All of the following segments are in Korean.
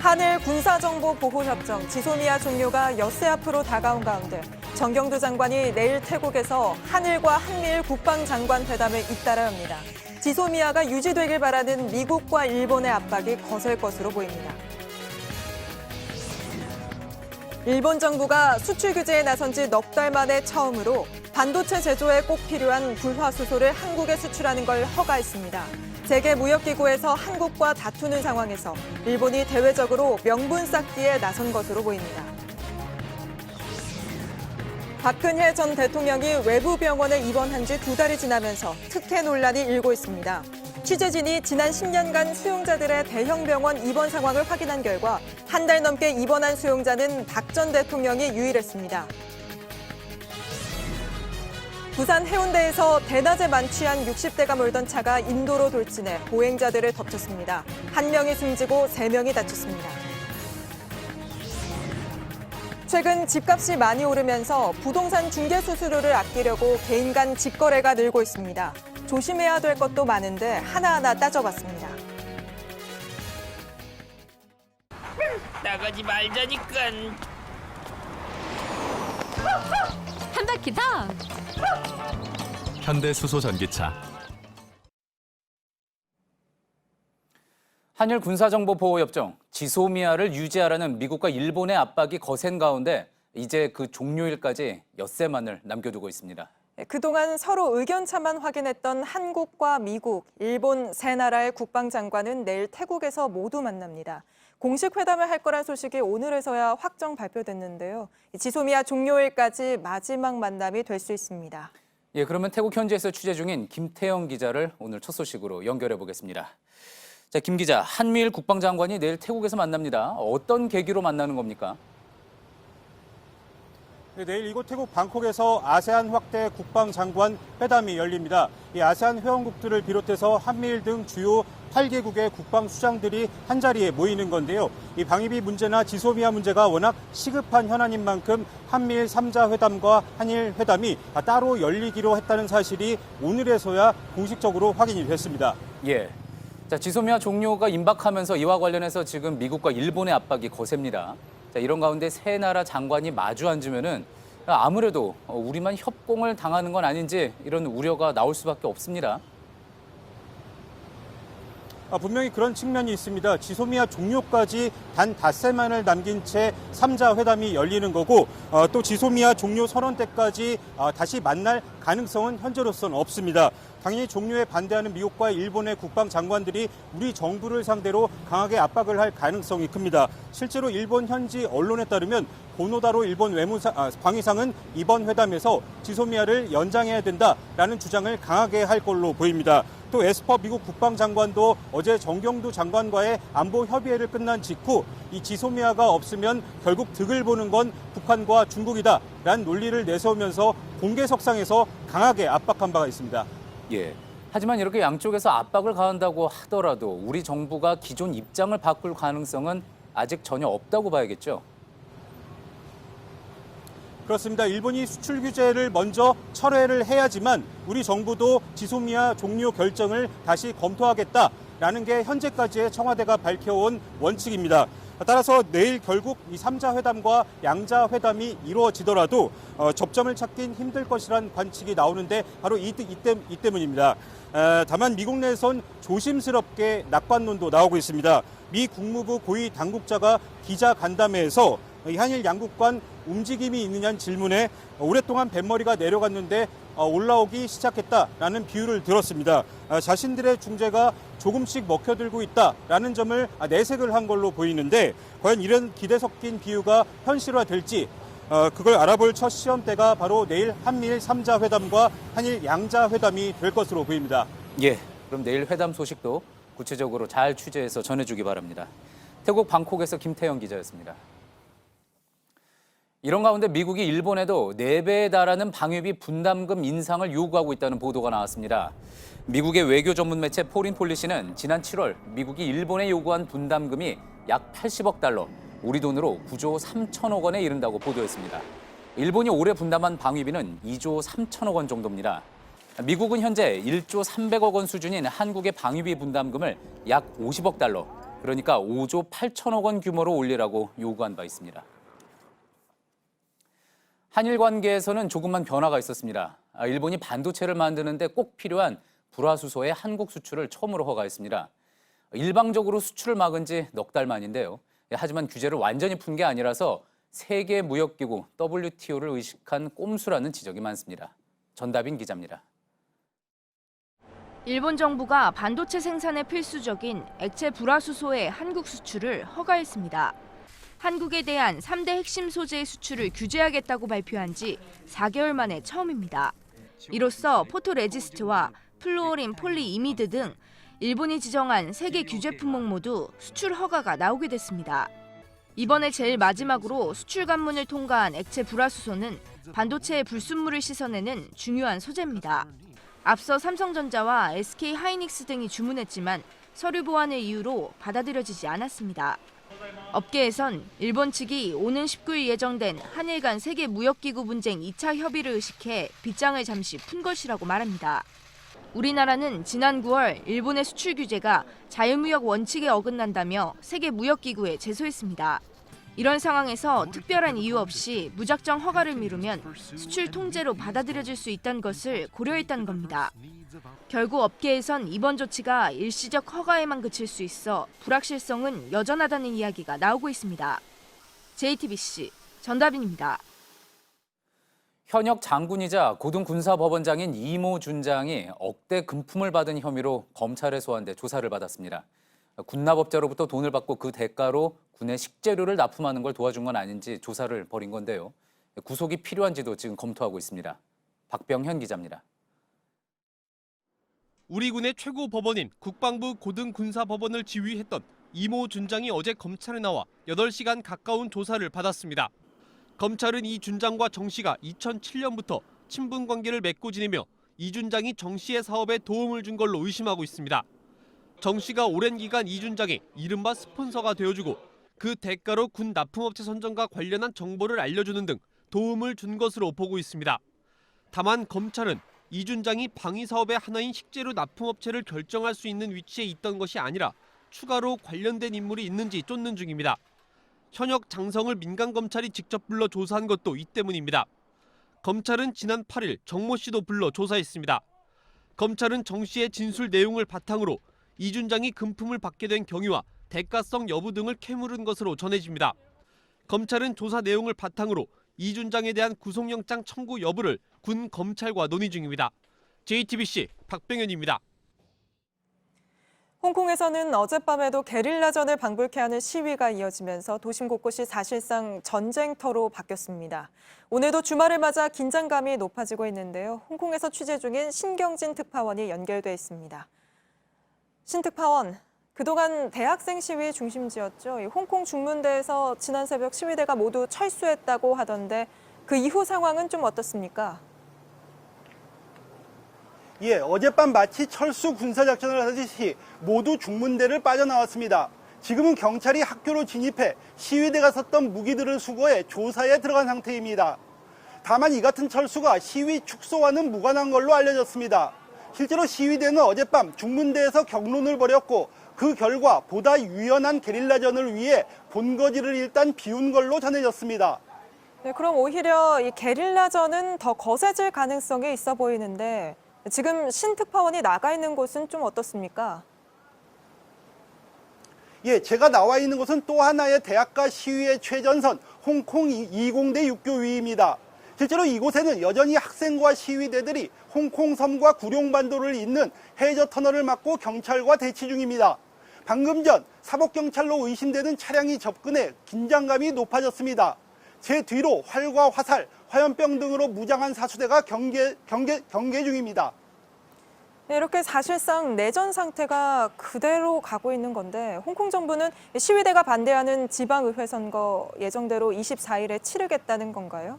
한일 군사정보보호협정 지소미아 종료가 엿새 앞으로 다가온 가운데 정경두 장관이 내일 태국에서 한일과 한미일 국방장관 회담에 잇따라 합니다. 지소미아가 유지되길 바라는 미국과 일본의 압박이 거셀 것으로 보입니다. 일본 정부가 수출 규제에 나선 지 넉 달 만에 처음으로 반도체 제조에 꼭 필요한 불화수소를 한국에 수출하는 걸 허가했습니다. 세계무역기구에서 한국과 다투는 상황에서 일본이 대외적으로 명분 쌓기에 나선 것으로 보입니다. 박근혜 전 대통령이 외부 병원에 입원한 지 2달이 지나면서 특혜 논란이 일고 있습니다. 취재진이 지난 10년간 수용자들의 대형 병원 입원 상황을 확인한 결과 한 달 넘게 입원한 수용자는 박 전 대통령이 유일했습니다. 부산 해운대에서 대낮에 만취한 60대가 몰던 차가 인도로 돌진해 보행자들을 덮쳤습니다. 1명이 숨지고 3명이 다쳤습니다. 최근 집값이 많이 오르면서 부동산 중개 수수료를 아끼려고 개인 간 직거래가 늘고 있습니다. 조심해야 될 것도 많은데 하나하나 따져봤습니다. 나가지 말자니까. 한 바퀴 더. 현대수소 전기차. 한일 군사정보보호협정 지소미아를 유지하라는 미국과 일본의 압박이 거센 가운데 이제 그 종료일까지 엿새만을 남겨두고 있습니다. 그동안 서로 의견차만 확인했던 한국과 미국, 일본 세 나라의 국방장관은 내일 태국에서 모두 만납니다. 공식 회담을 할 거란 소식이 오늘에서야 확정 발표됐는데요. 지소미아 종료일까지 마지막 만남이 될 수 있습니다. 예, 그러면 태국 현지에서 취재 중인 김태영 기자를 오늘 첫 소식으로 연결해 보겠습니다. 자, 김 기자, 한미일 국방장관이 내일 태국에서 만납니다. 어떤 계기로 만나는 겁니까? 네, 내일 이곳 태국 방콕에서 아세안 확대 국방장관 회담이 열립니다. 이 아세안 회원국들을 비롯해서 한미일 등 주요 8개국의 국방수장들이 한자리에 모이는 건데요. 이 방위비 문제나 지소미아 문제가 워낙 시급한 현안인 만큼 한미일 3자 회담과 한일 회담이 따로 열리기로 했다는 사실이 오늘에서야 공식적으로 확인이 됐습니다. 예. 자, 지소미아 종료가 임박하면서 이와 관련해서 지금 미국과 일본의 압박이 거셉니다. 자, 이런 가운데 세 나라 장관이 마주 앉으면은 아무래도 우리만 협공을 당하는 건 아닌지 이런 우려가 나올 수밖에 없습니다. 분명히 그런 측면이 있습니다. 지소미아 종료까지 단 닷새만을 남긴 채 3자 회담이 열리는 거고 또 지소미아 종료 선언 때까지 다시 만날 가능성은 현재로서는 없습니다. 당연히 종료에 반대하는 미국과 일본의 국방장관들이 우리 정부를 상대로 강하게 압박을 할 가능성이 큽니다. 실제로 일본 현지 언론에 따르면 고노다로 일본 방위상은 이번 회담에서 지소미아를 연장해야 된다라는 주장을 강하게 할 걸로 보입니다. 또 에스퍼 미국 국방장관도 어제 정경두 장관과의 안보 협의회를 끝난 직후 이 지소미아가 없으면 결국 득을 보는 건 북한과 중국이다라는 논리를 내세우면서 공개석상에서 강하게 압박한 바가 있습니다. 예. 하지만 이렇게 양쪽에서 압박을 가한다고 하더라도 우리 정부가 기존 입장을 바꿀 가능성은 아직 전혀 없다고 봐야겠죠. 그렇습니다. 일본이 수출 규제를 먼저 철회를 해야지만 우리 정부도 지소미아 종료 결정을 다시 검토하겠다라는 게 현재까지의 청와대가 밝혀온 원칙입니다. 따라서 내일 결국 이 3자 회담과 양자 회담이 이루어지더라도 접점을 찾긴 힘들 것이란 관측이 나오는데 바로 이 때문입니다. 다만 미국 내에선 조심스럽게 낙관론도 나오고 있습니다. 미 국무부 고위 당국자가 기자 간담회에서 한일 양국 간 움직임이 있느냐는 질문에 오랫동안 뱃머리가 내려갔는데 올라오기 시작했다라는 비유를 들었습니다. 자신들의 중재가 조금씩 먹혀들고 있다라는 점을 내색을 한 걸로 보이는데 과연 이런 기대 섞인 비유가 현실화될지 그걸 알아볼 첫 시험대가 바로 내일 한미일 3자 회담과 한일 양자 회담이 될 것으로 보입니다. 예, 그럼 내일 회담 소식도 구체적으로 잘 취재해서 전해주기 바랍니다. 태국 방콕에서 김태영 기자였습니다. 이런 가운데 미국이 일본에도 4배에 달하는 방위비 분담금 인상을 요구하고 있다는 보도가 나왔습니다. 미국의 외교 전문 매체 포린폴리시는 지난 7월 미국이 일본에 요구한 분담금이 약 80억 달러, 우리 돈으로 9조 3천억 원에 이른다고 보도했습니다. 일본이 올해 분담한 방위비는 2조 3천억 원 정도입니다. 미국은 현재 1조 300억 원 수준인 한국의 방위비 분담금을 약 50억 달러, 그러니까 5조 8천억 원 규모로 올리라고 요구한 바 있습니다. 한일 관계에서는 조금만 변화가 있었습니다. 일본이 반도체를 만드는데 꼭 필요한 불화수소의 한국 수출을 처음으로 허가했습니다. 일방적으로 수출을 막은 지 넉 달 만인데요. 하지만 규제를 완전히 푼 게 아니라서 세계무역기구 WTO를 의식한 꼼수라는 지적이 많습니다. 전다빈 기자입니다. 일본 정부가 반도체 생산에 필수적인 액체 불화수소의 한국 수출을 허가했습니다. 한국에 대한 3대 핵심 소재의 수출을 규제하겠다고 발표한 지 4개월 만에 처음입니다. 이로써 포토레지스트와 플루오린 폴리이미드 등 일본이 지정한 3개 규제 품목 모두 수출 허가가 나오게 됐습니다. 이번에 제일 마지막으로 수출 관문을 통과한 액체 불화수소는 반도체의 불순물을 씻어내는 중요한 소재입니다. 앞서 삼성전자와 SK하이닉스 등이 주문했지만 서류 보완을 이유로 받아들여지지 않았습니다. 업계에선 일본 측이 오는 19일 예정된 한일 간 세계 무역기구 분쟁 2차 협의를 의식해 빗장을 잠시 푼 것이라고 말합니다. 우리나라는 지난 9월 일본의 수출 규제가 자유무역 원칙에 어긋난다며 세계 무역기구에 제소했습니다. 이런 상황에서 특별한 이유 없이 무작정 허가를 미루면 수출 통제로 받아들여질 수 있다는 것을 고려했다는 겁니다. 결국 업계에선 이번 조치가 일시적 허가에만 그칠 수 있어 불확실성은 여전하다는 이야기가 나오고 있습니다. JTBC 전다빈입니다. 현역 장군이자 고등군사법원장인 이모 준장이 억대 금품을 받은 혐의로 검찰에 소환돼 조사를 받았습니다. 군납업자로부터 돈을 받고 그 대가로 군의 식재료를 납품하는 걸 도와준 건 아닌지 조사를 벌인 건데요. 구속이 필요한지도 지금 검토하고 있습니다. 박병현 기자입니다. 우리 군의 최고 법원인 국방부 고등군사법원을 지휘했던 이모 준장이 어제 검찰에 나와 8시간 가까운 조사를 받았습니다. 검찰은 이 준장과 정 씨가 2007년부터 친분 관계를 맺고 지내며 이 준장이 정 씨의 사업에 도움을 준 걸로 의심하고 있습니다. 정 씨가 오랜 기간 이 준장이 이른바 스폰서가 되어주고 그 대가로 군 납품업체 선정과 관련한 정보를 알려주는 등 도움을 준 것으로 보고 있습니다. 다만 검찰은 이 준장이 방위 사업의 하나인 식재료 납품업체를 결정할 수 있는 위치에 있던 것이 아니라 추가로 관련된 인물이 있는지 쫓는 중입니다. 현역 장성을 민간검찰이 직접 불러 조사한 것도 이 때문입니다. 검찰은 지난 8일 정모 씨도 불러 조사했습니다. 검찰은 정 씨의 진술 내용을 바탕으로 이 준장이 금품을 받게 된 경위와 대가성 여부 등을 캐물은 것으로 전해집니다. 검찰은 조사 내용을 바탕으로 이 준장에 대한 구속영장 청구 여부를 군 검찰과 논의 중입니다. JTBC 박병현입니다. 홍콩에서는 어젯밤에도 게릴라전을 방불케 하는 시위가 이어지면서 도심 곳곳이 사실상 전쟁터로 바뀌었습니다. 오늘도 주말을 맞아 긴장감이 높아지고 있는데요. 홍콩에서 취재 중인 신경진 특파원이 연결돼 있습니다. 신 특파원, 그동안 대학생 시위 중심지였죠. 홍콩 중문대에서 지난 새벽 시위대가 모두 철수했다고 하던데 그 이후 상황은 좀 어떻습니까? 예, 어젯밤 마치 철수 군사작전을 하듯이 모두 중문대를 빠져나왔습니다. 지금은 경찰이 학교로 진입해 시위대가 섰던 무기들을 수거해 조사에 들어간 상태입니다. 다만 이 같은 철수가 시위 축소와는 무관한 걸로 알려졌습니다. 실제로 시위대는 어젯밤 중문대에서 격론을 벌였고 그 결과 보다 유연한 게릴라전을 위해 본거지를 일단 비운 걸로 전해졌습니다. 네, 그럼 오히려 이 게릴라전은 더 거세질 가능성이 있어 보이는데 지금 신 특파원이 나가 있는 곳은 좀 어떻습니까? 예, 제가 나와 있는 곳은 또 하나의 대학가 시위의 최전선 홍콩 20대 육교 위입니다. 실제로 이곳에는 여전히 학생과 시위대들이 홍콩 섬과 구룡반도를 잇는 해저 터널을 막고 경찰과 대치 중입니다. 방금 전 사복경찰로 의심되는 차량이 접근해 긴장감이 높아졌습니다. 제 뒤로 활과 화살, 화염병 등으로 무장한 사수대가 경계 중입니다. 네, 이렇게 사실상 내전 상태가 그대로 가고 있는 건데 홍콩 정부는 시위대가 반대하는 지방의회 선거 예정대로 24일에 치르겠다는 건가요?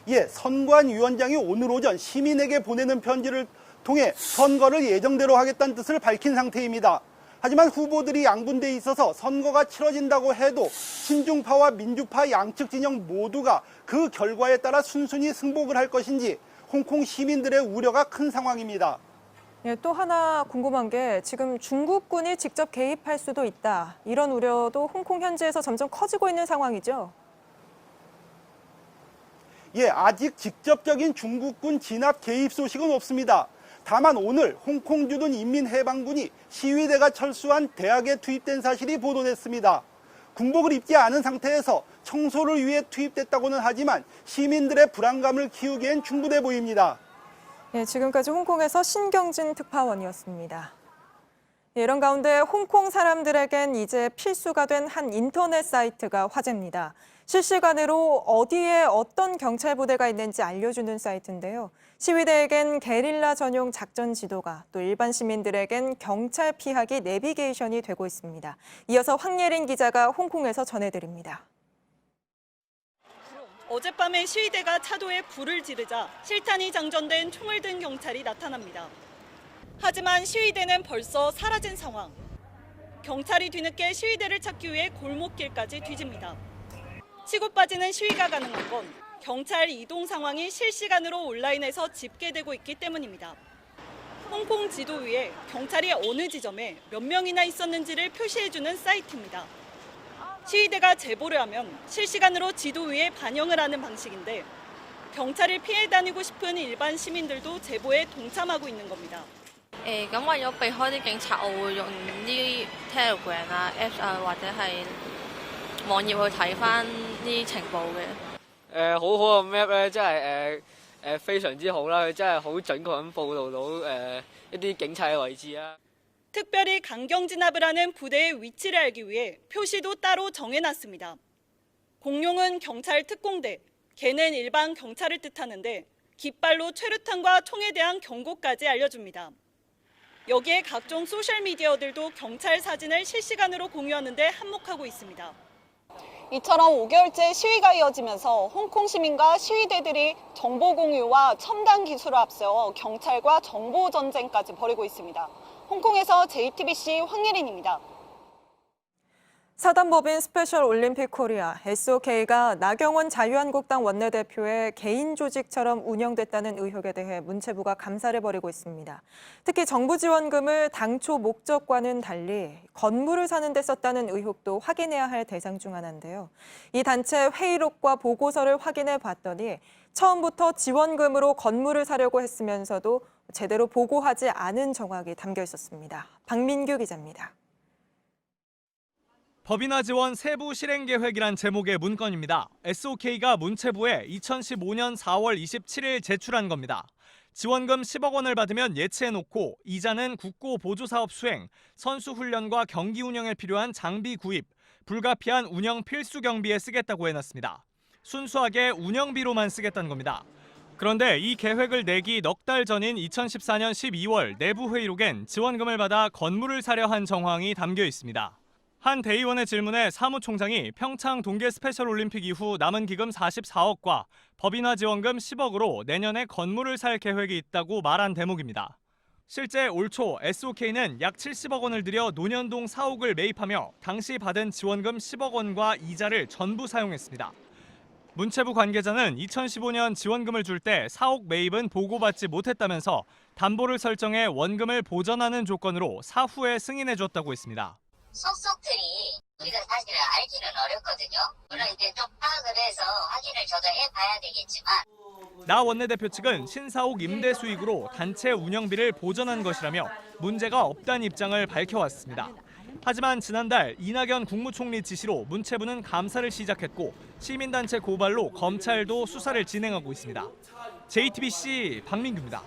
예, 선관위원장이 오늘 오전 시민에게 보내는 편지를 통해 선거를 예정대로 하겠다는 뜻을 밝힌 상태입니다. 하지만 후보들이 양분돼 있어서 선거가 치러진다고 해도 친중파와 민주파 양측 진영 모두가 그 결과에 따라 순순히 승복을 할 것인지 홍콩 시민들의 우려가 큰 상황입니다. 예, 또 하나 궁금한 게 지금 중국군이 직접 개입할 수도 있다. 이런 우려도 홍콩 현지에서 점점 커지고 있는 상황이죠. 예, 아직 직접적인 중국군 진압 개입 소식은 없습니다. 다만 오늘 홍콩 주둔 인민해방군이 시위대가 철수한 대학에 투입된 사실이 보도됐습니다. 군복을 입지 않은 상태에서 청소를 위해 투입됐다고는 하지만 시민들의 불안감을 키우기엔 충분해 보입니다. 예, 지금까지 홍콩에서 신경진 특파원이었습니다. 예, 이런 가운데 홍콩 사람들에겐 이제 필수가 된 한 인터넷 사이트가 화제입니다. 실시간으로 어디에 어떤 경찰 부대가 있는지 알려주는 사이트인데요. 시위대에겐 게릴라 전용 작전 지도가, 또 일반 시민들에겐 경찰 피하기 내비게이션이 되고 있습니다. 이어서 황예린 기자가 홍콩에서 전해드립니다. 어젯밤에 시위대가 차도에 불을 지르자 실탄이 장전된 총을 든 경찰이 나타납니다. 하지만 시위대는 벌써 사라진 상황. 경찰이 뒤늦게 시위대를 찾기 위해 골목길까지 뒤집니다. 치고 빠지는 시위가 가능한 건 경찰 이동 상황이 실시간으로 온라인에서 집계되고 있기 때문입니다. 홍콩 지도 위에 경찰이 어느 지점에 몇 명이나 있었는지를 표시해주는 사이트입니다. 시위대가 제보를 하면 실시간으로 지도 위에 반영을 하는 방식인데 경찰을 피해 다니고 싶은 일반 시민들도 제보에 동참하고 있는 겁니다. 咁為咗避開啲警察，我會用啲 Telegram 啊、Apps 啊，或者係網頁去睇翻啲情報嘅。好好嘅 map 咧，真係非常之好啦，佢真係好準確咁報導到一啲警察嘅位置啦。 특별히 강경 진압을 하는 부대의 위치를 알기 위해 표시도 따로 정해놨습니다. 공룡은 경찰 특공대, 개는 일반 경찰을 뜻하는데 깃발로 최루탄과 총에 대한 경고까지 알려줍니다. 여기에 각종 소셜미디어들도 경찰 사진을 실시간으로 공유하는데 한몫하고 있습니다. 이처럼 5개월째 시위가 이어지면서 홍콩 시민과 시위대들이 정보 공유와 첨단 기술을 앞세워 경찰과 정보 전쟁까지 벌이고 있습니다. 홍콩에서 JTBC 황예린입니다. 사단법인 스페셜 올림픽 코리아, SOK가 나경원 자유한국당 원내대표의 개인 조직처럼 운영됐다는 의혹에 대해 문체부가 감사를 벌이고 있습니다. 특히 정부 지원금을 당초 목적과는 달리 건물을 사는 데 썼다는 의혹도 확인해야 할 대상 중 하나인데요. 이 단체 회의록과 보고서를 확인해 봤더니 처음부터 지원금으로 건물을 사려고 했으면서도 제대로 보고하지 않은 정황이 담겨 있었습니다. 박민규 기자입니다. 법인화 지원 세부 실행 계획이란 제목의 문건입니다. SOK가 문체부에 2015년 4월 27일 제출한 겁니다. 지원금 10억 원을 받으면 예치해놓고 이자는 국고 보조사업 수행, 선수 훈련과 경기 운영에 필요한 장비 구입, 불가피한 운영 필수 경비에 쓰겠다고 해놨습니다. 순수하게 운영비로만 쓰겠다는 겁니다. 그런데 이 계획을 내기 넉 달 전인 2014년 12월 내부 회의록엔 지원금을 받아 건물을 사려 한 정황이 담겨 있습니다. 한 대의원의 질문에 사무총장이 평창 동계 스페셜 올림픽 이후 남은 기금 44억과 법인화 지원금 10억으로 내년에 건물을 살 계획이 있다고 말한 대목입니다. 실제 올 초 SOK는 약 70억 원을 들여 논현동 4옥을 매입하며 당시 받은 지원금 10억 원과 이자를 전부 사용했습니다. 문체부 관계자는 2015년 지원금을 줄 때 4억 매입은 보고받지 못했다면서 담보를 설정해 원금을 보전하는 조건으로 사후에 승인해줬다고 했습니다. 속속들이 우리가 사실은 알기는 어렵거든요. 물론 이제 좀 파악을 해서 확인을 저도 해봐야 되겠지만. 나 원내대표 측은 신사옥 임대 수익으로 단체 운영비를 보전한 것이라며 문제가 없다는 입장을 밝혀왔습니다. 하지만 지난달 이낙연 국무총리 지시로 문체부는 감사를 시작했고 시민단체 고발로 검찰도 수사를 진행하고 있습니다. JTBC 박민규입니다.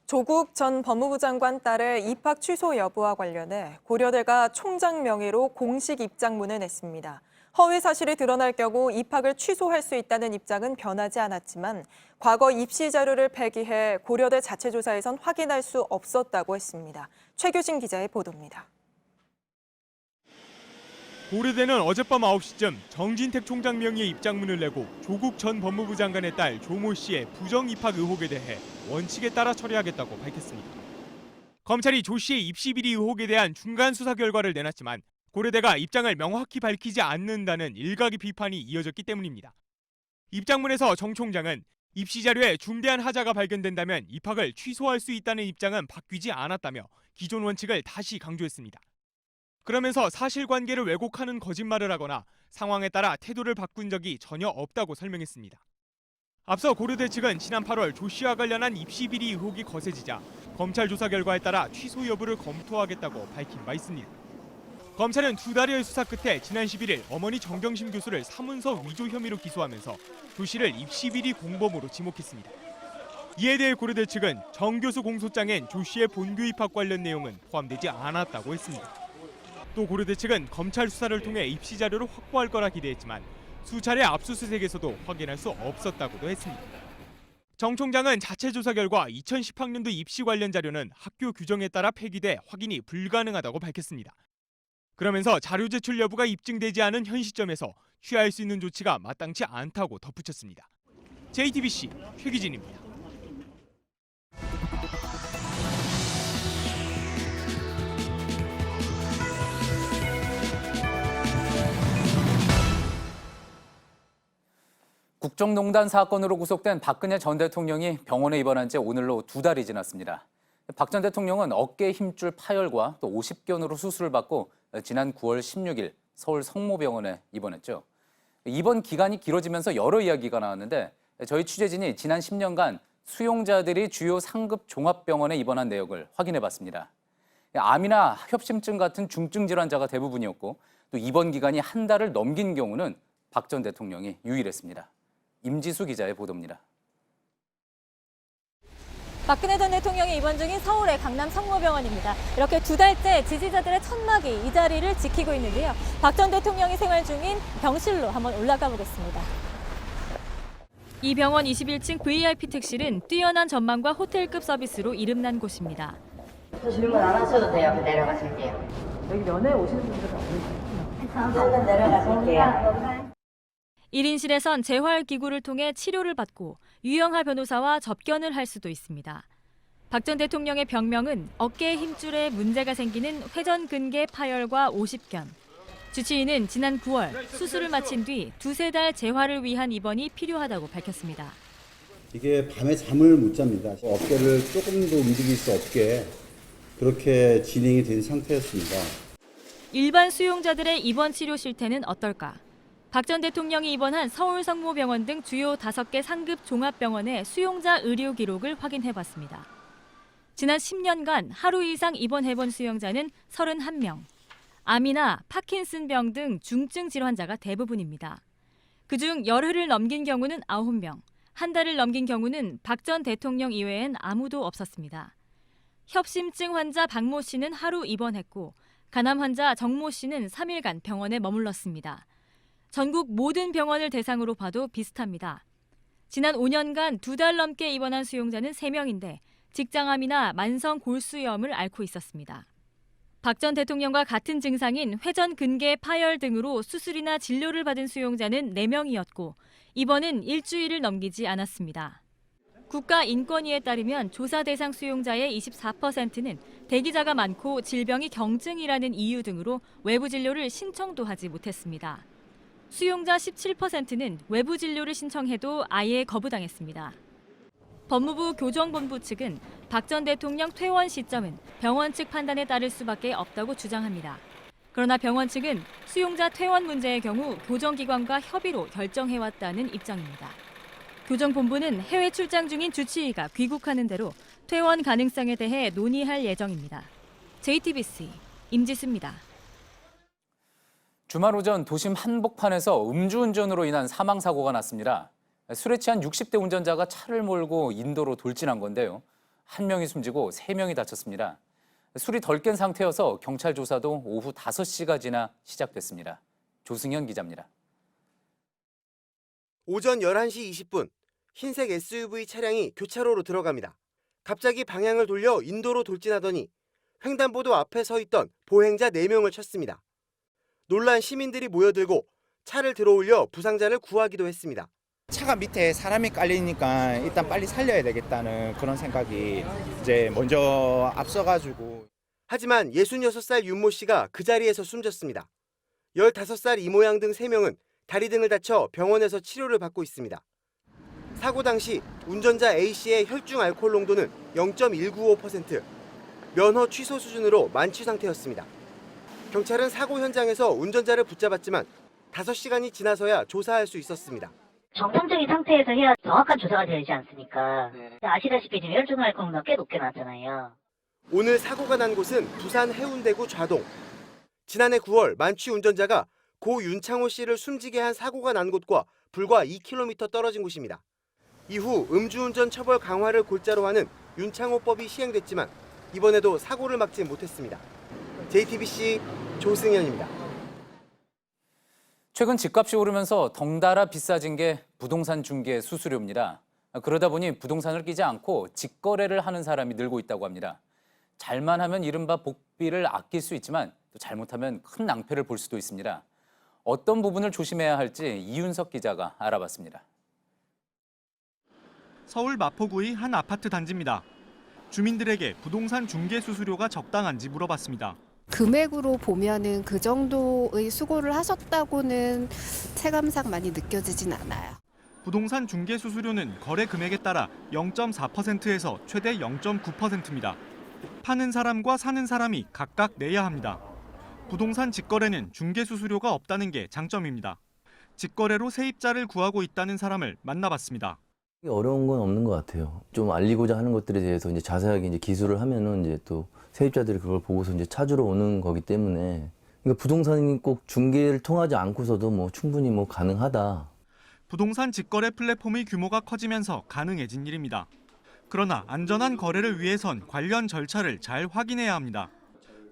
조국 전 법무부 장관 딸의 입학 취소 여부와 관련해 고려대가 총장 명의로 공식 입장문을 냈습니다. 허위 사실이 드러날 경우 입학을 취소할 수 있다는 입장은 변하지 않았지만 과거 입시 자료를 폐기해 고려대 자체 조사에선 확인할 수 없었다고 했습니다. 최규진 기자의 보도입니다. 고려대는 어젯밤 9시쯤 정진택 총장 명의의 입장문을 내고 조국 전 법무부 장관의 딸 조모 씨의 부정 입학 의혹에 대해 원칙에 따라 처리하겠다고 밝혔습니다. 검찰이 조 씨의 입시 비리 의혹에 대한 중간 수사 결과를 내놨지만 고려대가 입장을 명확히 밝히지 않는다는 일각의 비판이 이어졌기 때문입니다. 입장문에서 정 총장은 입시 자료에 중대한 하자가 발견된다면 입학을 취소할 수 있다는 입장은 바뀌지 않았다며 기존 원칙을 다시 강조했습니다. 그러면서 사실관계를 왜곡하는 거짓말을 하거나 상황에 따라 태도를 바꾼 적이 전혀 없다고 설명했습니다. 앞서 고려대 측은 지난 8월 조 씨와 관련한 입시 비리 의혹이 거세지자 검찰 조사 결과에 따라 취소 여부를 검토하겠다고 밝힌 바 있습니다. 검찰은 2달여의 수사 끝에 지난 11일 어머니 정경심 교수를 사문서 위조 혐의로 기소하면서 조 씨를 입시 비리 공범으로 지목했습니다. 이에 대해 고려대 측은 정 교수 공소장엔 조 씨의 본교 입학 관련 내용은 포함되지 않았다고 했습니다. 또 고려대 측은 검찰 수사를 통해 입시 자료를 확보할 거라 기대했지만 수차례 압수수색에서도 확인할 수 없었다고도 했습니다. 정 총장은 자체 조사 결과 2010학년도 입시 관련 자료는 학교 규정에 따라 폐기돼 확인이 불가능하다고 밝혔습니다. 그러면서 자료 제출 여부가 입증되지 않은 현 시점에서 취할 수 있는 조치가 마땅치 않다고 덧붙였습니다. JTBC 최기진입니다. 국정농단 사건으로 구속된 박근혜 전 대통령이 병원에 입원한 지 오늘로 2달이 지났습니다. 박 전 대통령은 어깨 힘줄 파열과 또 50견으로 수술을 받고 지난 9월 16일 서울 성모병원에 입원했죠. 입원 기간이 길어지면서 여러 이야기가 나왔는데 저희 취재진이 지난 10년간 수용자들이 주요 상급 종합병원에 입원한 내역을 확인해봤습니다. 암이나 협심증 같은 중증 질환자가 대부분이었고 또 입원 기간이 한 달을 넘긴 경우는 박 전 대통령이 유일했습니다. 임지수 기자의 보도입니다. 박근혜 전 대통령이 입원 중인 서울의 강남 성모병원입니다. 이렇게 2달째 지지자들의 천막이 이 자리를 지키고 있는데요. 박 전 대통령이 생활 중인 병실로 한번 올라가 보겠습니다. 이 병원 21층 VIP 특실은 뛰어난 전망과 호텔급 서비스로 이름난 곳입니다. 질문 안 하셔도 돼요. 내려가실게요. 여기 면회 오시는 분들은 없으세요? 저는 내려가실게요. 1인실에선 재활기구를 통해 치료를 받고 유영하 변호사와 접견을 할 수도 있습니다. 박 전 대통령의 병명은 어깨 힘줄에 문제가 생기는 회전근개 파열과 50견. 주치의는 지난 9월 수술을 마친 뒤 2-3달 재활을 위한 입원이 필요하다고 밝혔습니다. 이게 밤에 잠을 못 잡니다. 어깨를 조금도 움직일 수 없게 그렇게 진행이 된 상태였습니다. 일반 수용자들의 입원 치료 실태는 어떨까? 박 전 대통령이 입원한 서울 성모병원 등 주요 5개 상급 종합병원의 수용자 의료 기록을 확인해봤습니다. 지난 10년간 하루 이상 입원해본 수용자는 31명. 암이나 파킨슨병 등 중증 질환자가 대부분입니다. 그중 열흘을 넘긴 경우는 9명, 한 달을 넘긴 경우는 박 전 대통령 이외엔 아무도 없었습니다. 협심증 환자 박모 씨는 하루 입원했고 간암 환자 정모 씨는 3일간 병원에 머물렀습니다. 전국 모든 병원을 대상으로 봐도 비슷합니다. 지난 5년간 2달 넘게 입원한 수용자는 3명인데 직장암이나 만성 골수염을 앓고 있었습니다. 박 전 대통령과 같은 증상인 회전근개 파열 등으로 수술이나 진료를 받은 수용자는 4명이었고 입원은 일주일을 넘기지 않았습니다. 국가인권위에 따르면 조사 대상 수용자의 24%는 대기자가 많고 질병이 경증이라는 이유 등으로 외부 진료를 신청도 하지 못했습니다. 수용자 17%는 외부 진료를 신청해도 아예 거부당했습니다. 법무부 교정본부 측은 박 전 대통령 퇴원 시점은 병원 측 판단에 따를 수밖에 없다고 주장합니다. 그러나 병원 측은 수용자 퇴원 문제의 경우 교정기관과 협의로 결정해왔다는 입장입니다. 교정본부는 해외 출장 중인 주치의가 귀국하는 대로 퇴원 가능성에 대해 논의할 예정입니다. JTBC 임지수입니다. 주말 오전 도심 한복판에서 음주운전으로 인한 사망사고가 났습니다. 술에 취한 60대 운전자가 차를 몰고 인도로 돌진한 건데요. 1명이 숨지고 3명이 다쳤습니다. 술이 덜 깬 상태여서 경찰 조사도 오후 5시가 지나 시작됐습니다. 조승현 기자입니다. 오전 11시 20분, 흰색 SUV 차량이 교차로로 들어갑니다. 갑자기 방향을 돌려 인도로 돌진하더니 횡단보도 앞에 서 있던 보행자 4명을 쳤습니다. 놀란 시민들이 모여들고 차를 들어올려 부상자를 구하기도 했습니다. 차가 밑에 사람이 깔리니까 일단 빨리 살려야 되겠다는 그런 생각이 이제 먼저 앞서가지고. 하지만 66살 윤모 씨가 그 자리에서 숨졌습니다. 15살 이모양 등 3명은 다리 등을 다쳐 병원에서 치료를 받고 있습니다. 사고 당시 운전자 A씨의 혈중 알코올 농도는 0.195%, 면허 취소 수준으로 만취 상태였습니다. 경찰은 사고 현장에서 운전자를 붙잡았지만 5시간이 지나서야 조사할 수 있었습니다. 정상적인 상태에서 해야 정확한 조사가 되지 않습니까? 아시다시피 지금 혈중 알코올 농도가 꽤 높게 나왔잖아요. 오늘 사고가 난 곳은 부산 해운대구 좌동. 지난해 9월 만취 운전자가 고 윤창호 씨를 숨지게 한 사고가 난 곳과 불과 2km 떨어진 곳입니다. 이후 음주운전 처벌 강화를 골자로 하는 윤창호법이 시행됐지만 이번에도 사고를 막지 못했습니다. JTBC 조승현입니다. 최근 집값이 오르면서 덩달아 비싸진 게 부동산 중개 수수료입니다. 그러다 보니 부동산을 끼지 않고 직거래를 하는 사람이 늘고 있다고 합니다. 잘만 하면 이른바 복비를 아낄 수 있지만 또 잘못하면 큰 낭패를 볼 수도 있습니다. 어떤 부분을 조심해야 할지 이윤석 기자가 알아봤습니다. 서울 마포구의 한 아파트 단지입니다. 주민들에게 부동산 중개 수수료가 적당한지 물어봤습니다. 금액으로 보면은 그 정도의 수고를 하셨다고는 체감상 많이 느껴지진 않아요. 부동산 중개 수수료는 거래 금액에 따라 0.4%에서 최대 0.9%입니다. 파는 사람과 사는 사람이 각각 내야 합니다. 부동산 직거래는 중개 수수료가 없다는 게 장점입니다. 직거래로 세입자를 구하고 있다는 사람을 만나봤습니다. 어려운 건 없는 것 같아요. 좀 알리고자 하는 것들에 대해서 이제 자세하게 이제 기술을 하면은 이제 또 세입자들이 그걸 보고서 이제 찾으러 오는 거기 때문에 그러니까 부동산이 꼭 중개를 통하지 않고서도 뭐 충분히 뭐 가능하다. 부동산 직거래 플랫폼의 규모가 커지면서 가능해진 일입니다. 그러나 안전한 거래를 위해선 관련 절차를 잘 확인해야 합니다.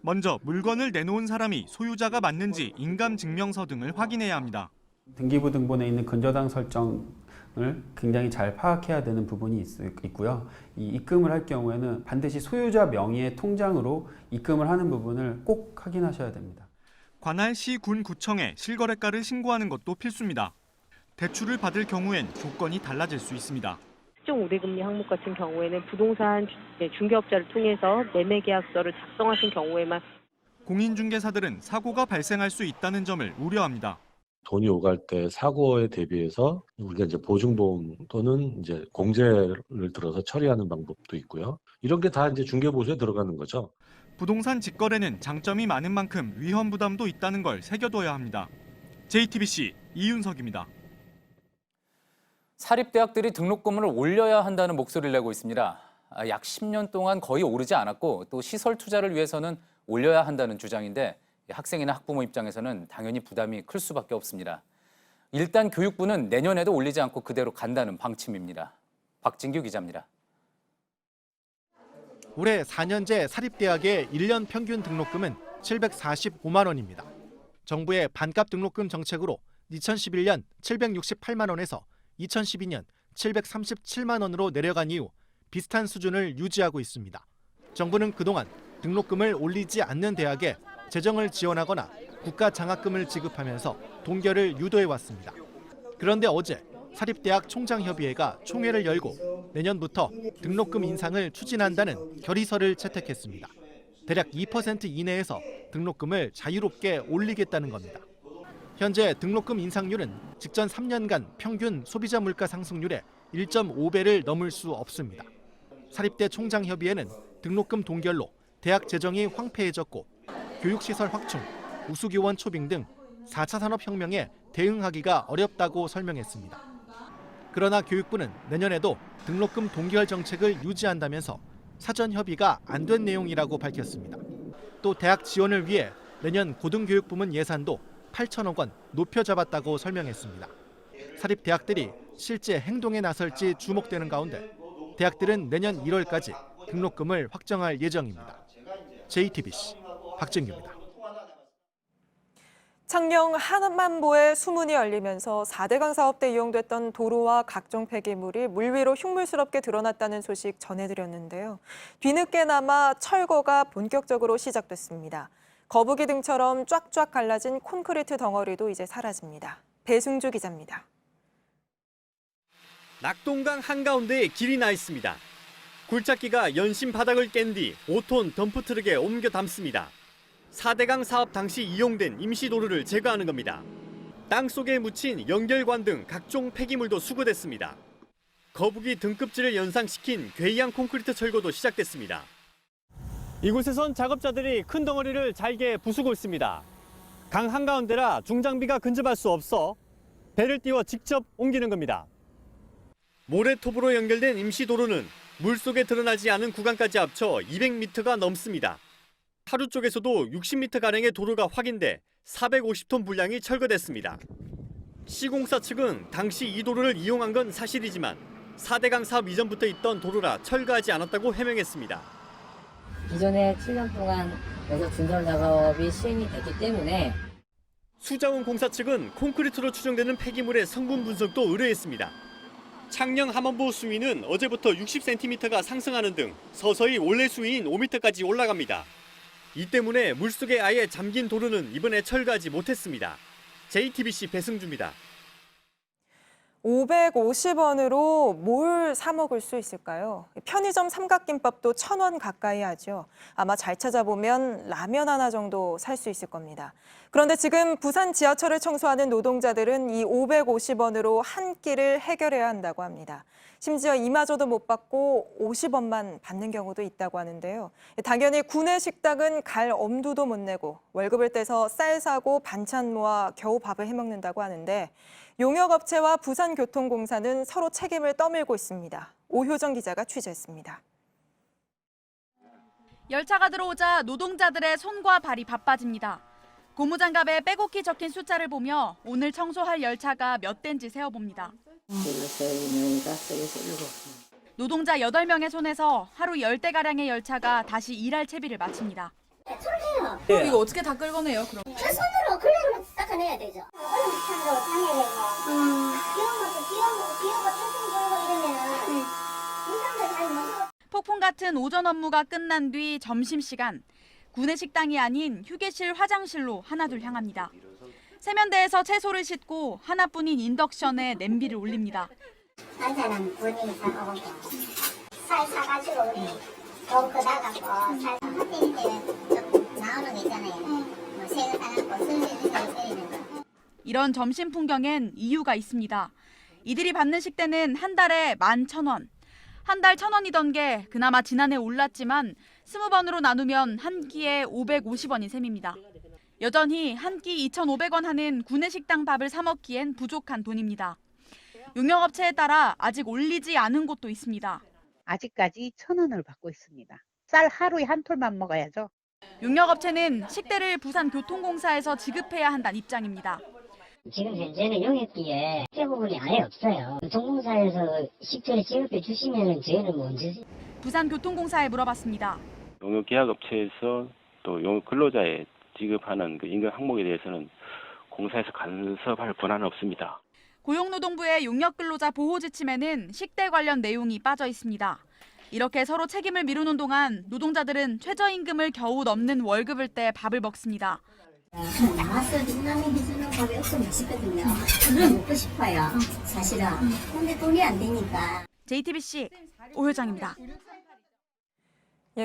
먼저 물건을 내놓은 사람이 소유자가 맞는지 인감증명서 등을 확인해야 합니다. 등기부 등본에 있는 근저당 설정을 굉장히 잘 파악해야 되는 부분이 있고요. 이 입금을 할 경우에는 반드시 소유자 명의의 통장으로 입금을 하는 부분을 꼭 확인하셔야 됩니다. 관할 시, 군, 구청에 실거래가를 신고하는 것도 필수입니다. 대출을 받을 경우엔 조건이 달라질 수 있습니다. 특정 우대금리 항목 같은 경우에는 부동산 중개업자를 통해서 매매 계약서를 작성하신 경우에만 공인중개사들은 사고가 발생할 수 있다는 점을 우려합니다. 돈이 오갈 때 사고에 대비해서 우리가 이제 보증보험 또는 이제 공제를 들어서 처리하는 방법도 있고요. 이런 게 다 이제 중개보수에 들어가는 거죠. 부동산 직거래는 장점이 많은 만큼 위험 부담도 있다는 걸 새겨둬야 합니다. JTBC 이윤석입니다. 사립대학들이 등록금을 올려야 한다는 목소리를 내고 있습니다. 약 10년 동안 거의 오르지 않았고 또 시설 투자를 위해서는 올려야 한다는 주장인데 학생이나 학부모 입장에서는 당연히 부담이 클 수밖에 없습니다. 일단 교육부는 내년에도 올리지 않고 그대로 간다는 방침입니다. 박진규 기자입니다. 올해 4년제 사립대학의 1년 평균 등록금은 745만 원입니다. 정부의 반값 등록금 정책으로 2011년 768만 원에서 2012년 737만 원으로 내려간 이후 비슷한 수준을 유지하고 있습니다. 정부는 그동안 등록금을 올리지 않는 대학에 재정을 지원하거나 국가 장학금을 지급하면서 동결을 유도해왔습니다. 그런데 어제 사립대학 총장협의회가 총회를 열고 내년부터 등록금 인상을 추진한다는 결의서를 채택했습니다. 대략 2% 이내에서 등록금을 자유롭게 올리겠다는 겁니다. 현재 등록금 인상률은 직전 3년간 평균 소비자 물가 상승률의 1.5배를 넘을 수 없습니다. 사립대 총장협의회는 등록금 동결로 대학 재정이 황폐해졌고 교육시설 확충, 우수교원 초빙 등 4차 산업혁명에 대응하기가 어렵다고 설명했습니다. 그러나 교육부는 내년에도 등록금 동결 정책을 유지한다면서 사전 협의가 안 된 내용이라고 밝혔습니다. 또 대학 지원을 위해 내년 고등교육부문 예산도 8천억 원 높여 잡았다고 설명했습니다. 사립대학들이 실제 행동에 나설지 주목되는 가운데 대학들은 내년 1월까지 등록금을 확정할 예정입니다. JTBC 박진규입니다. 창녕 한만보에 수문이 열리면서 4대강 사업 때 이용됐던 도로와 각종 폐기물이 물 위로 흉물스럽게 드러났다는 소식 전해드렸는데요. 뒤늦게나마 철거가 본격적으로 시작됐습니다. 거북이 등처럼 쫙쫙 갈라진 콘크리트 덩어리도 이제 사라집니다. 배승주 기자입니다. 낙동강 한가운데에 길이 나 있습니다. 굴착기가 연신 바닥을 깬 뒤 5톤 덤프트럭에 옮겨 담습니다. 4대강 사업 당시 이용된 임시도로를 제거하는 겁니다. 땅속에 묻힌 연결관 등 각종 폐기물도 수거됐습니다. 거북이 등급질을 연상시킨 괴이양 콘크리트 철거도 시작됐습니다. 이곳에선 작업자들이 큰 덩어리를 잘게 부수고 있습니다. 강 한가운데라 중장비가 근접할 수 없어 배를 띄워 직접 옮기는 겁니다. 모래톱으로 연결된 임시도로는 물속에 드러나지 않은 구간까지 합쳐 200m가 넘습니다. 하루 쪽에서도 60m가량의 도로가 확인돼 450톤 분량이 철거됐습니다. 시공사 측은 당시 이 도로를 이용한 건 사실이지만 4대강 사업 이전부터 있던 도로라 철거하지 않았다고 해명했습니다. 기존에 7년 동안 계속 준설 작업이 시행이 됐기 때문에 수자원 공사 측은 콘크리트로 추정되는 폐기물의 성분 분석도 의뢰했습니다. 창녕 함원부 수위는 어제부터 60cm가 상승하는 등 서서히 원래 수위인 5m까지 올라갑니다. 이 때문에 물속에 아예 잠긴 도로는 이번에 철거하지 못했습니다. JTBC 배승주입니다. 550원으로 뭘 사 먹을 수 있을까요? 편의점 삼각김밥도 1,000원 가까이 하죠. 아마 잘 찾아보면 라면 하나 정도 살 수 있을 겁니다. 그런데 지금 부산 지하철을 청소하는 노동자들은 이 550원으로 한 끼를 해결해야 한다고 합니다. 심지어 이마저도 못 받고 50원만 받는 경우도 있다고 하는데요. 당연히 구내 식당은 갈 엄두도 못 내고 월급을 떼서 쌀 사고 반찬 모아 겨우 밥을 해먹는다고 하는데 용역업체와 부산교통공사는 서로 책임을 떠밀고 있습니다. 오효정 기자가 취재했습니다. 열차가 들어오자 노동자들의 손과 발이 바빠집니다. 고무장갑에 빼곡히 적힌 숫자를 보며 오늘 청소할 열차가 몇 대인지 세어봅니다. 노동자 8명의 손에서 하루 10대가량의 열차가 다시 일할 채비를 마칩니다. 그럼 이거 어떻게 다 끌어내요, 그럼? 손으로 클레로 닦아내야 되죠. 얼음찬으로 당해내고, 비오고 이러면은, 인상도 잘 못. 폭풍 같은 오전 업무가 끝난 뒤 점심시간, 구내 식당이 아닌 휴게실 화장실로 하나둘 향합니다. 세면대에서 채소를 씻고 하나뿐인 인덕션에 냄비를 올립니다. 반찬은 본인이 사가고, 살 사가지고 우리 돈 걷어갖고 살 헛되는 데는 나오는 게 있잖아요. 뭐 새우 사갖고 술을 끓이는 거. 이런 점심 풍경엔 이유가 있습니다. 이들이 받는 식대는 한 달에 11,000원. 한 달 1,000원이던 게 그나마 지난해 올랐지만 20번으로 나누면 한 끼에 550원인 셈입니다. 여전히 한 끼 2,500원 하는 구내식당 밥을 사 먹기엔 부족한 돈입니다. 용역업체에 따라 아직 올리지 않은 곳도 있습니다. 아직까지 1,000원을 받고 있습니다. 쌀 하루에 한 톨만 먹어야죠. 용역업체는 식대를 부산교통공사에서 지급해야 한다는 입장입니다. 지금 현재는 용역비에 식대 부분이 아예 없어요. 교통공사에서 식대를 지급해 주시면 저희는 뭐 언제? 부산교통공사에 물어봤습니다. 용역계약업체에서 또 용역 근로자에 지급하는 그 임금 항목에 대해서는 공사에서 간섭할 권한은 없습니다. 고용노동부의 용역근로자 보호 지침에는 식대 관련 내용이 빠져 있습니다. 이렇게 서로 책임을 미루는 동안 노동자들은 최저임금을 겨우 넘는 월급을 떼 밥을 먹습니다. 나와서 민감히 해주는 밥이 없으면 싶거든요. 그걸 먹고 싶어요, 사실은. 근데 돈이 안 되니까. JTBC 오효정입니다.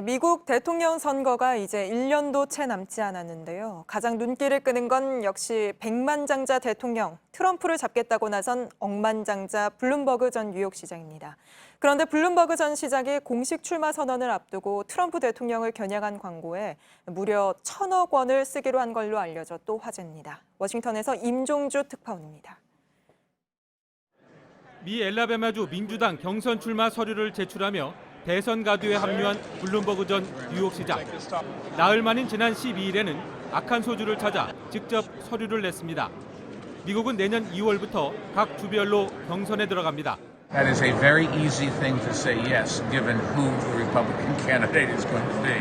미국 대통령 선거가 이제 1년도 채 남지 않았는데요. 가장 눈길을 끄는 건 역시 백만장자 대통령, 트럼프를 잡겠다고 나선 억만장자 블룸버그 전 뉴욕시장입니다. 그런데 블룸버그 전 시장이 공식 출마 선언을 앞두고 트럼프 대통령을 겨냥한 광고에 무려 1,000억 원을 쓰기로 한 걸로 알려져 또 화제입니다. 워싱턴에서 임종주 특파원입니다. 미 엘라베마주 민주당 경선 출마 서류를 제출하며 대선 가두에 합류한 블룸버그 전 뉴욕시장. 나흘 만인 지난 12일에는 악한 소주를 찾아 직접 서류를 냈습니다. 미국은 내년 2월부터 각 주별로 경선에 들어갑니다. That is a very easy thing to say yes, given who the Republican candidate is going to be.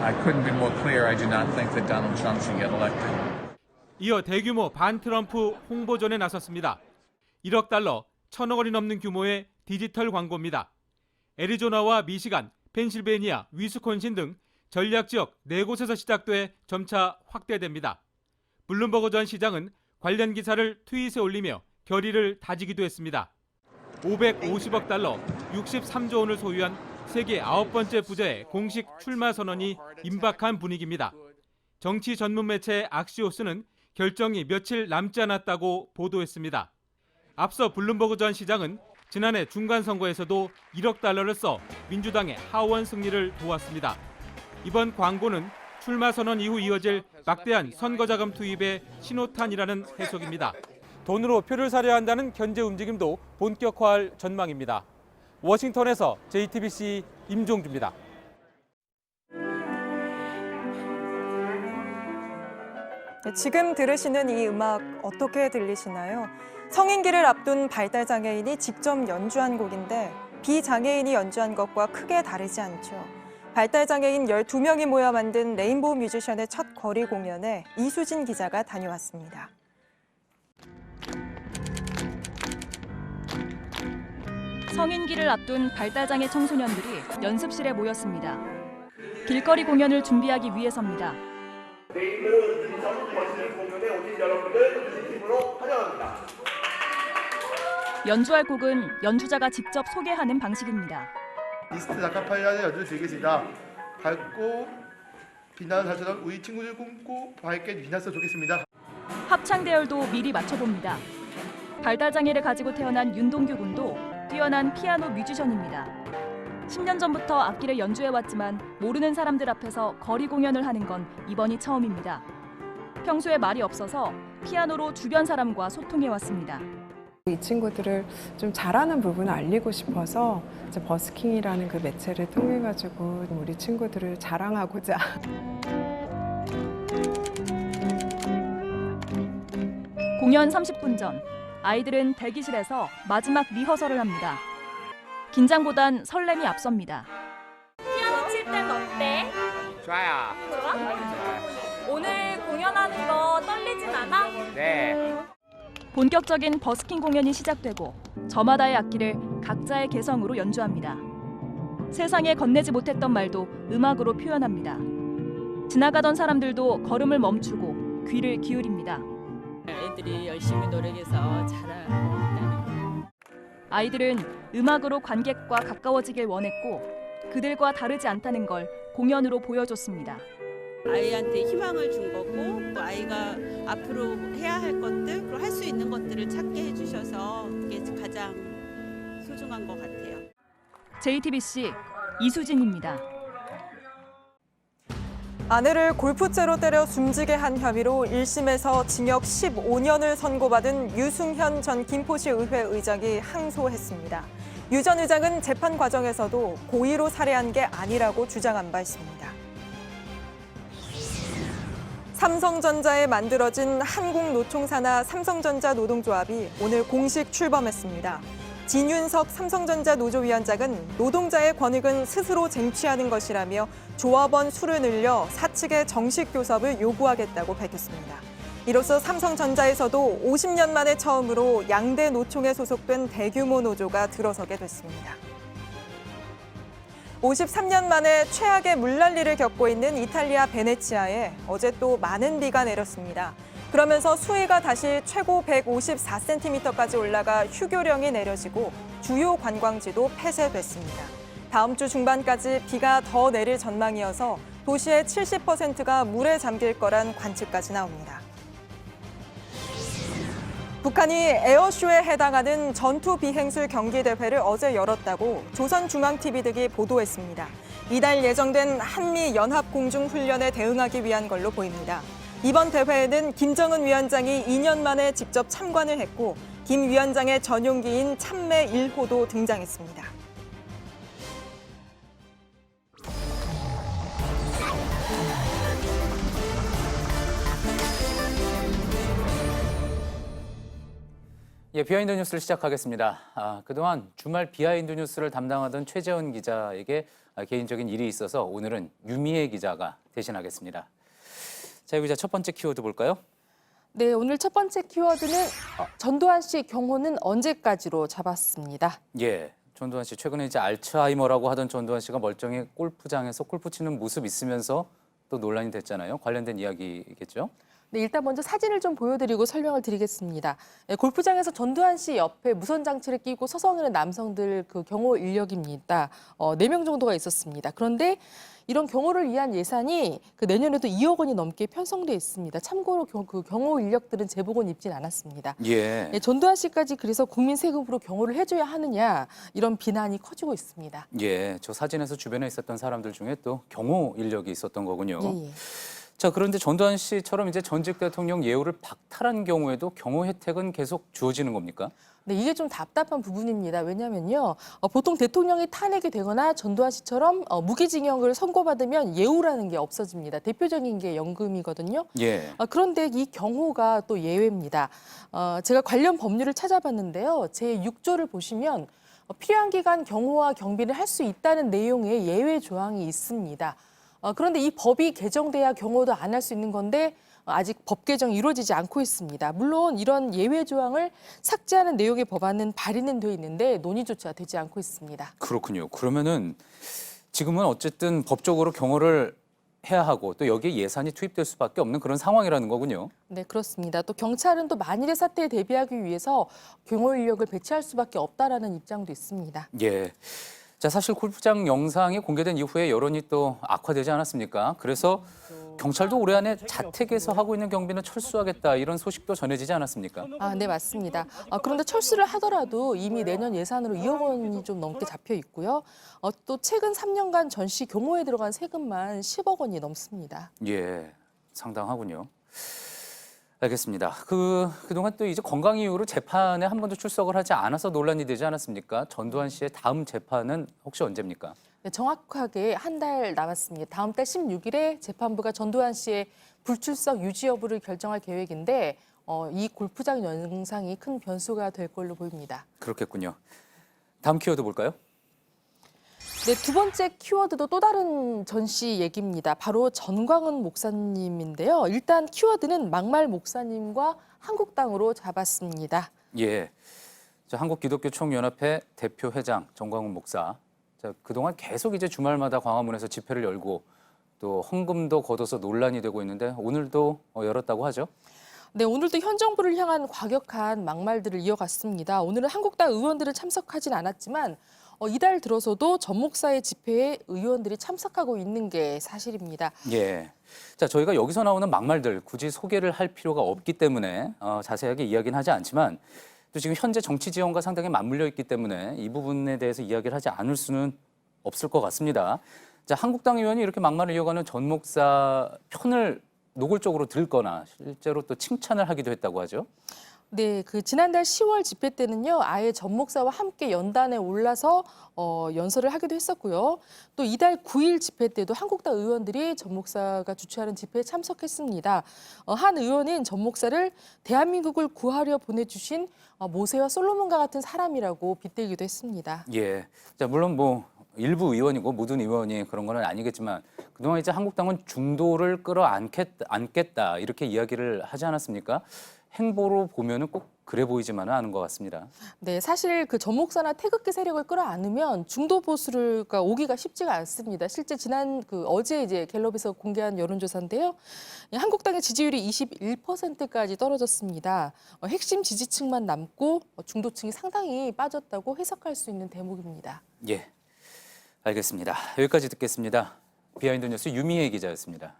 I couldn't be more clear. I do not think that Donald Trump should get elected. 이어 대규모 반트럼프 홍보전에 나섰습니다. 1억 달러, 1,000억 원이 넘는 규모의 디지털 광고입니다. 애리조나와 미시간, 펜실베니아, 위스콘신 등 전략 지역 4곳에서 시작돼 점차 확대됩니다. 블룸버그 전 시장은 관련 기사를 트윗에 올리며 결의를 다지기도 했습니다. 550억 달러, 63조 원을 소유한 세계 9번째 부자의 공식 출마 선언이 임박한 분위기입니다. 정치 전문 매체 악시오스는 결정이 며칠 남지 않았다고 보도했습니다. 앞서 블룸버그 전 시장은 지난해 중간선거에서도 1억 달러를 써 민주당의 하원 승리를 도왔습니다. 이번 광고는 출마 선언 이후 이어질 막대한 선거자금 투입의 신호탄이라는 해석입니다. 돈으로 표를 사려 한다는 견제 움직임도 본격화할 전망입니다. 워싱턴에서 JTBC 임종주입니다. 지금 들으시는 이 음악 어떻게 들리시나요? 성인기를 앞둔 발달장애인이 직접 연주한 곡인데 비장애인이 연주한 것과 크게 다르지 않죠. 발달장애인 12명이 모여 만든 레인보우 뮤지션의 첫 거리 공연에 이수진 기자가 다녀왔습니다. 성인기를 앞둔 발달장애 청소년들이 연습실에 모였습니다. 길거리 공연을 준비하기 위해서입니다. 레인보우 뮤지션 거실 공연에 오신 여러분들 진심으로 환영합니다. 연주할 곡은 연주자가 직접 소개하는 방식입니다. 리스트 자카파이아의 연주를 즐기시다. 밝고 빛나는 달처럼 우리 친구들 꿈꾸 밝게 빛났으면 좋겠습니다. 합창 대열도 미리 맞춰봅니다. 발달장애를 가지고 태어난 윤동규 군도 뛰어난 피아노 뮤지션입니다. 10년 전부터 악기를 연주해왔지만 모르는 사람들 앞에서 거리 공연을 하는 건 이번이 처음입니다. 평소에 말이 없어서 피아노로 주변 사람과 소통해왔습니다. 이 친구들을 좀 잘하는 부분을 알리고 싶어서 이제 버스킹이라는 그 매체를 통해 가지고 우리 친구들을 자랑하고자. 공연 30분 전 아이들은 대기실에서 마지막 리허설을 합니다. 긴장보단 설렘이 앞섭니다. 피아노 칠 땐 어때? 좋아요. 좋아? 오늘 공연하는 거 떨리진 않아? 네. 본격적인 버스킹 공연이 시작되고 저마다의 악기를 각자의 개성으로 연주합니다. 세상에 건네지 못했던 말도 음악으로 표현합니다. 지나가던 사람들도 걸음을 멈추고 귀를 기울입니다. 애들이 열심히 노력해서 잘하고 있다는 거. 아이들은 음악으로 관객과 가까워지길 원했고 그들과 다르지 않다는 걸 공연으로 보여줬습니다. 아이한테 희망을 준 거고 또 아이가 앞으로 해야 할 것들 그리고 할 수 있는 것들을 찾게 해주셔서 그게 가장 소중한 것 같아요. JTBC 이수진입니다. 아내를 골프채로 때려 숨지게 한 혐의로 1심에서 징역 15년을 선고받은 유승현 전 김포시 의회 의장이 항소했습니다. 유 전 의장은 재판 과정에서도 고의로 살해한 게 아니라고 주장한 바 있습니다. 삼성전자에 만들어진 한국노총산하 삼성전자 노동조합이 오늘 공식 출범했습니다. 진윤석 삼성전자 노조위원장은 노동자의 권익은 스스로 쟁취하는 것이라며 조합원 수를 늘려 사측의 정식 교섭을 요구하겠다고 밝혔습니다. 이로써 삼성전자에서도 50년 만에 처음으로 양대 노총에 소속된 대규모 노조가 들어서게 됐습니다. 53년 만에 최악의 물난리를 겪고 있는 이탈리아 베네치아에 어제 또 많은 비가 내렸습니다. 그러면서 수위가 다시 최고 154cm까지 올라가 휴교령이 내려지고 주요 관광지도 폐쇄됐습니다. 다음 주 중반까지 비가 더 내릴 전망이어서 도시의 70%가 물에 잠길 거란 관측까지 나옵니다. 북한이 에어쇼에 해당하는 전투 비행술 경기 대회를 어제 열었다고 조선중앙TV 등이 보도했습니다. 이달 예정된 한미 연합공중훈련에 대응하기 위한 걸로 보입니다. 이번 대회에는 김정은 위원장이 2년 만에 직접 참관을 했고 김 위원장의 전용기인 참매 1호도 등장했습니다. 예, 비하인드 뉴스를 시작하겠습니다. 그동안 주말 비하인드 뉴스를 담당하던 최재원 기자에게 개인적인 일이 있어서 오늘은 유미애 기자가 대신하겠습니다. 자, 유 기자 첫 번째 키워드 볼까요? 네, 오늘 첫 번째 키워드는 전두환 씨 경호는 언제까지로 잡았습니다. 예, 전두환 씨 최근에 이제 알츠하이머라고 하던 전두환 씨가 멀쩡히 골프장에서 골프 치는 모습 있으면서 또 논란이 됐잖아요. 관련된 이야기겠죠? 네, 일단 먼저 사진을 좀 보여드리고 설명을 드리겠습니다. 네, 골프장에서 전두환 씨 옆에 무선 장치를 끼고 서성이는 남성들 그 경호 인력입니다. 4명 정도가 있었습니다. 그런데 이런 경호를 위한 예산이 그 내년에도 2억 원이 넘게 편성돼 있습니다. 참고로 그 경호 인력들은 제복은 입진 않았습니다. 예. 네, 전두환 씨까지 그래서 국민 세금으로 경호를 해줘야 하느냐 이런 비난이 커지고 있습니다. 예, 저 사진에서 주변에 있었던 사람들 중에 또 경호 인력이 있었던 거군요. 예. 자, 그런데 전두환 씨처럼 이제 전직 대통령 예우를 박탈한 경우에도 경호 혜택은 계속 주어지는 겁니까? 네, 이게 좀 답답한 부분입니다. 왜냐면요, 보통 대통령이 탄핵이 되거나 전두환 씨처럼 무기징역을 선고받으면 예우라는 게 없어집니다. 대표적인 게 연금이거든요. 예. 그런데 이 경호가 또 예외입니다. 제가 관련 법률을 찾아봤는데요. 제6조를 보시면 필요한 기간 경호와 경비를 할 수 있다는 내용의 예외 조항이 있습니다. 그런데 이 법이 개정돼야 경호도 안 할 수 있는 건데 아직 법 개정이 이루어지지 않고 있습니다. 물론 이런 예외 조항을 삭제하는 내용의 법안은 발의는 돼 있는데 논의조차 되지 않고 있습니다. 그렇군요. 그러면은 지금은 어쨌든 법적으로 경호를 해야 하고 또 여기에 예산이 투입될 수밖에 없는 그런 상황이라는 거군요. 네, 그렇습니다. 또 경찰은 또 만일의 사태에 대비하기 위해서 경호 인력을 배치할 수밖에 없다라는 입장도 있습니다. 예. 자, 사실 골프장 영상이 공개된 이후에 여론이 또 악화되지 않았습니까? 그래서 경찰도 올해 안에 자택에서 하고 있는 경비는 철수하겠다 이런 소식도 전해지지 않았습니까? 네, 맞습니다. 그런데 철수를 하더라도 이미 내년 예산으로 2억 원이 좀 넘게 잡혀 있고요. 또 최근 3년간 전시 경호에 들어간 세금만 10억 원이 넘습니다. 예, 상당하군요. 알겠습니다. 그동안 또 이제 건강 이유로 재판에 한 번도 출석을 하지 않아서 논란이 되지 않았습니까? 전두환 씨의 다음 재판은 혹시 언제입니까? 네, 정확하게 한 달 남았습니다. 다음 달 16일에 재판부가 전두환 씨의 불출석 유지 여부를 결정할 계획인데 이 골프장 영상이 큰 변수가 될 걸로 보입니다. 그렇겠군요. 다음 키워드 볼까요? 네, 두 번째 키워드도 또 다른 전시 얘기입니다. 바로 전광훈 목사님인데요. 일단 키워드는 막말 목사님과 한국당으로 잡았습니다. 예, 자, 한국기독교총연합회 대표 회장 전광훈 목사. 자, 그동안 계속 이제 주말마다 광화문에서 집회를 열고 또 헌금도 걷어서 논란이 되고 있는데 오늘도 열었다고 하죠. 네, 오늘도 현 정부를 향한 과격한 막말들을 이어갔습니다. 오늘은 한국당 의원들은 참석하진 않았지만 이달 들어서도 전 목사의 집회에 의원들이 참석하고 있는 게 사실입니다. 예. 자, 저희가 여기서 나오는 막말들 굳이 소개를 할 필요가 없기 때문에 자세하게 이야기는 하지 않지만 또 지금 현재 정치 지형과 상당히 맞물려 있기 때문에 이 부분에 대해서 이야기를 하지 않을 수는 없을 것 같습니다. 자, 한국당 의원이 이렇게 막말을 이어가는 전 목사 편을 노골적으로 들거나 실제로 또 칭찬을 하기도 했다고 하죠. 네, 그 지난달 10월 집회 때는요, 아예 전 목사와 함께 연단에 올라서 연설을 하기도 했었고요. 또 이달 9일 집회 때도 한국당 의원들이 전 목사가 주최하는 집회에 참석했습니다. 한 의원은 전 목사를 대한민국을 구하려 보내주신 모세와 솔로몬과 같은 사람이라고 빗대기도 했습니다. 예, 자, 물론 뭐 일부 의원이고 모든 의원이 그런 건 아니겠지만 그동안 이제 한국당은 중도를 끌어안겠다 이렇게 이야기를 하지 않았습니까? 행보로 보면은 꼭 그래 보이지만은 않은 것 같습니다. 네, 사실 그 전 목사나 태극기 세력을 끌어안으면 중도 보수가 오기가 쉽지가 않습니다. 실제 어제 이제 갤럽에서 공개한 여론조사인데요, 한국당의 지지율이 21%까지 떨어졌습니다. 핵심 지지층만 남고 중도층이 상당히 빠졌다고 해석할 수 있는 대목입니다. 예, 알겠습니다. 여기까지 듣겠습니다. 비하인드 뉴스 유미애 기자였습니다.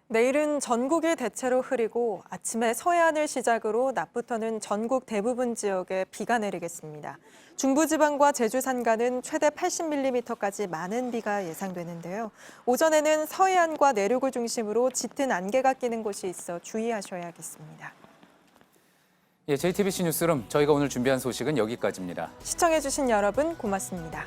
내일은 전국이 대체로 흐리고 아침에 서해안을 시작으로 낮부터는 전국 대부분 지역에 비가 내리겠습니다. 중부지방과 제주 산간은 최대 80mm까지 많은 비가 예상되는데요. 오전에는 서해안과 내륙을 중심으로 짙은 안개가 끼는 곳이 있어 주의하셔야겠습니다. 예, JTBC 뉴스룸 저희가 오늘 준비한 소식은 여기까지입니다. 시청해주신 여러분 고맙습니다.